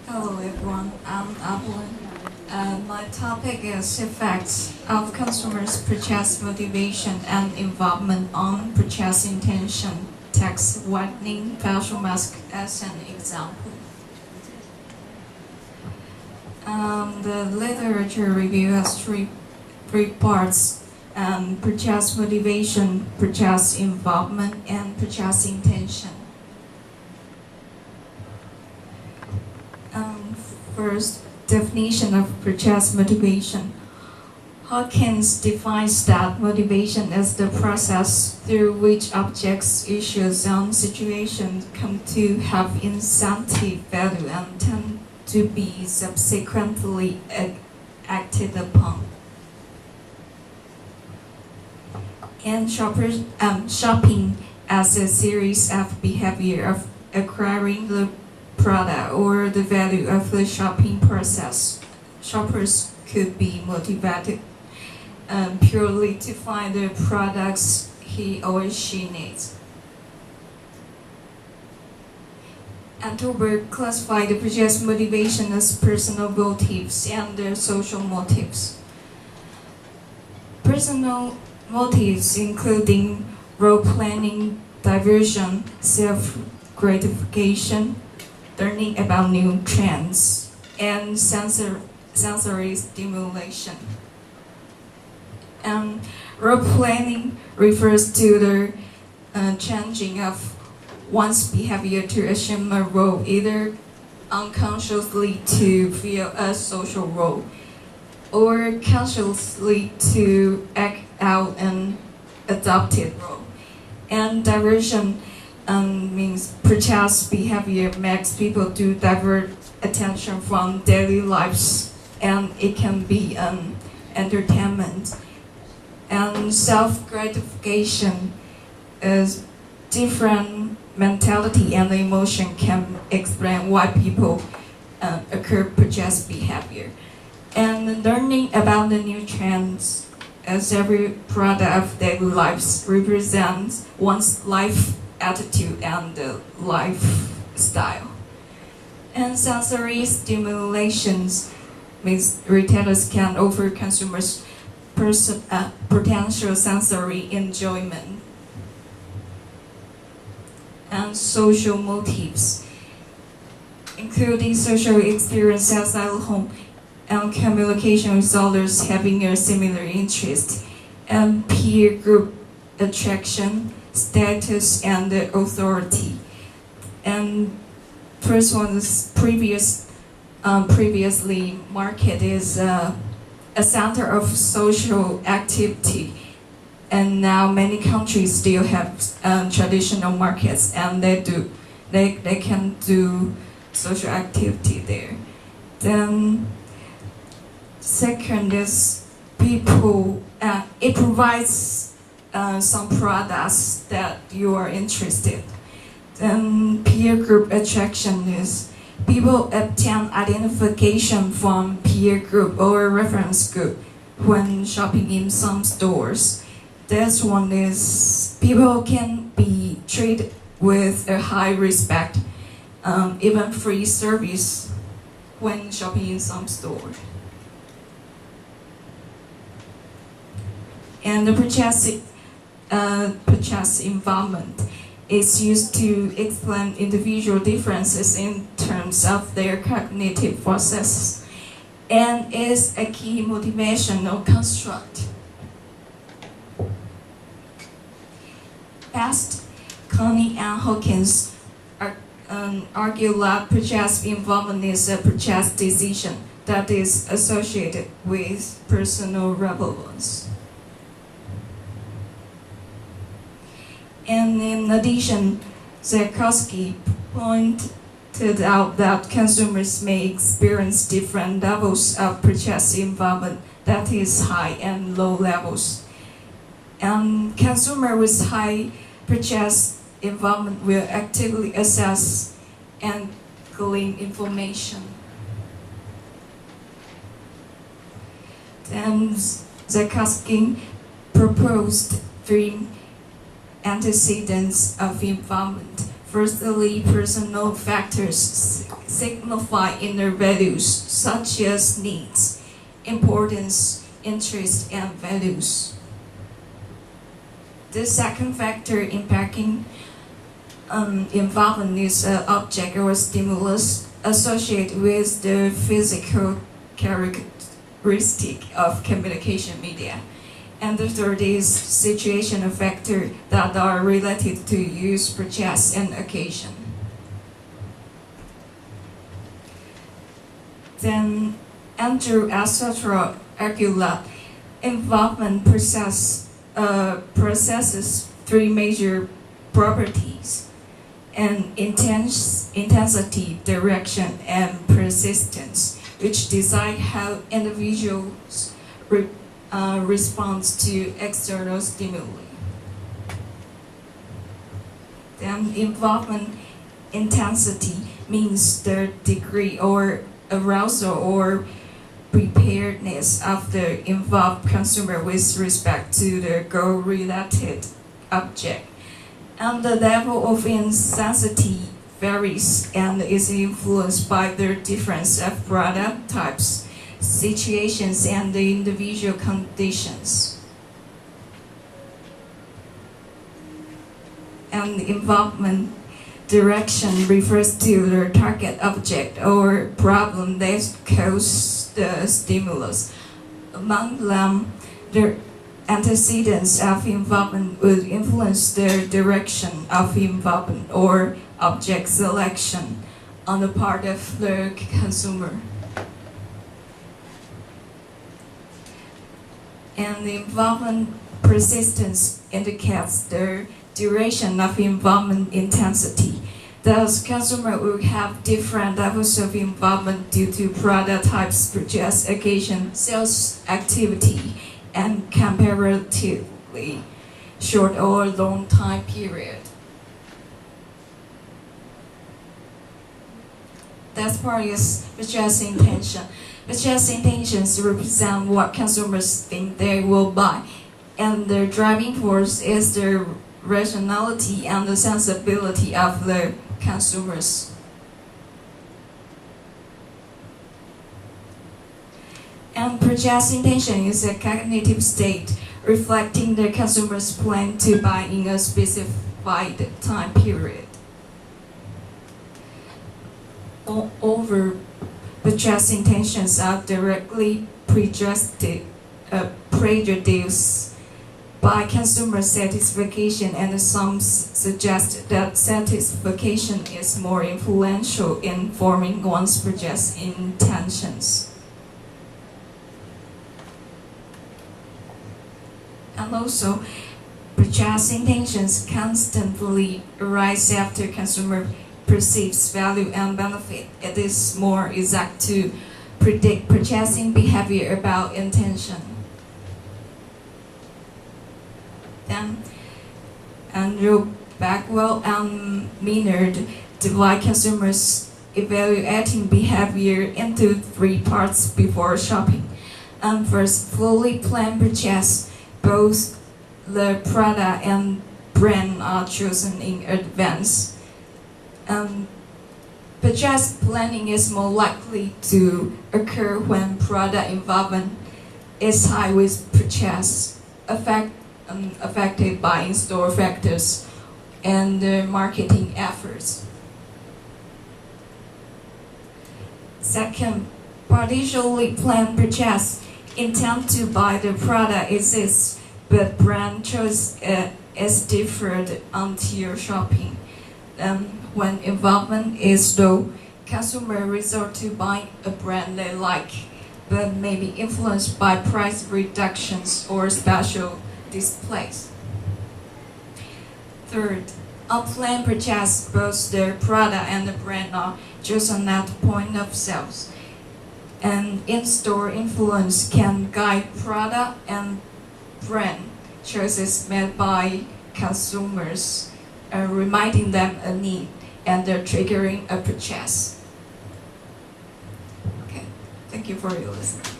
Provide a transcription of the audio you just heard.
Hello everyone, I'm Evelyn. My topic is effects of consumers' purchase motivation and involvement on purchase intention. Text whitening facial mask as an example. The literature review has three parts: purchase motivation, purchase involvement, and purchase intention. First, definition of purchase motivation. Hawkins defines that motivation as the process through which objects, issues, and situations come to have incentive value and tend to be subsequently acted upon. And shopping as a series of behavior of acquiring the product or the value of the shopping process. Shoppers could be motivated purely to find the products he or she needs. Antober classified the purchase motivation as personal motives and their social motives. Personal motives including role planning, diversion, self-gratification, learning about new trends, and sensory stimulation. And role planning refers to the changing of one's behavior to assume a role, either unconsciously to fill a social role, or consciously to act out an adopted role. And diversion means purchase behavior makes people to divert attention from daily lives, and it can be entertainment. And self-gratification is different mentality and emotion can explain why people occur purchase behavior. And learning about the new trends, as every product of daily lives represents one's life attitude and lifestyle. And sensory stimulations means retailers can offer consumers potential sensory enjoyment. And social motives, including social experience outside the home and communication with others having a similar interest, and peer group attraction, status, and authority. And first one is previously market is a center of social activity, and now many countries still have traditional markets, and they can do social activity there. Then second is people. It provides some products that you are interested. Then peer group attraction is people obtain identification from peer group or reference group when shopping in some stores. This one is people can be treated with a high respect, even free service when shopping in some store. And the purchase involvement is used to explain individual differences in terms of their cognitive processes and is a key motivational construct. Best, Coney and Hawkins argue that purchase involvement is a purchase decision that is associated with personal relevance. And in addition, Zakowski pointed out that consumers may experience different levels of purchase involvement, that is, high and low levels. And consumers with high purchase involvement will actively assess and glean information. Then Zakowski proposed three antecedents of involvement. Firstly, personal factors signify inner values such as needs, importance, interest, and values. The second factor impacting involvement is an object or stimulus associated with the physical characteristic of communication media. And the third is situational factors that are related to use, purchase, and occasion. Then Andrew etc. argued that involvement possesses three major properties: and intensity, direction, and persistence, which decide how individuals respond to external stimuli. Then involvement intensity means the degree or arousal or preparedness of the involved consumer with respect to the goal-related object. And the level of intensity varies and is influenced by the difference of product types, situations, and the individual conditions. And involvement direction refers to the target object or problem that causes the stimulus. Among them, the antecedents of involvement would influence the direction of involvement or object selection on the part of the consumer. And the involvement persistence indicates the duration of involvement intensity. Thus, consumer will have different levels of involvement due to product types, purchase occasion, sales activity, and comparatively short or long time period. That part is purchase intention. Purchase intentions represent what consumers think they will buy, and the driving force is the rationality and the sensibility of the consumers. And purchase intention is a cognitive state reflecting the consumer's plan to buy in a specified time period. Moreover, purchase intentions are directly prejudiced by consumer satisfaction, and some suggest that satisfaction is more influential in forming one's purchase intentions. And also, purchase intentions constantly arise after consumer perceives value and benefit. It is more exact to predict purchasing behavior about intention. Then Andrew Bagwell and Maynard divide consumers' evaluating behavior into three parts before shopping. And first, fully planned purchase. Both the product and brand are chosen in advance. Purchase planning is more likely to occur when product involvement is high with purchase affected by in-store factors and marketing efforts. Second, partially planned purchase. Intent to buy the product exists, but brand choice is deferred until shopping. When involvement is low, consumers resort to buying a brand they like, but may be influenced by price reductions or special displays. Third, unplanned purchase. Both the product and the brand are chosen at the point of sales. And in-store influence can guide product and brand choices made by consumers, reminding them a need and triggering a purchase. Okay, thank you for your listening.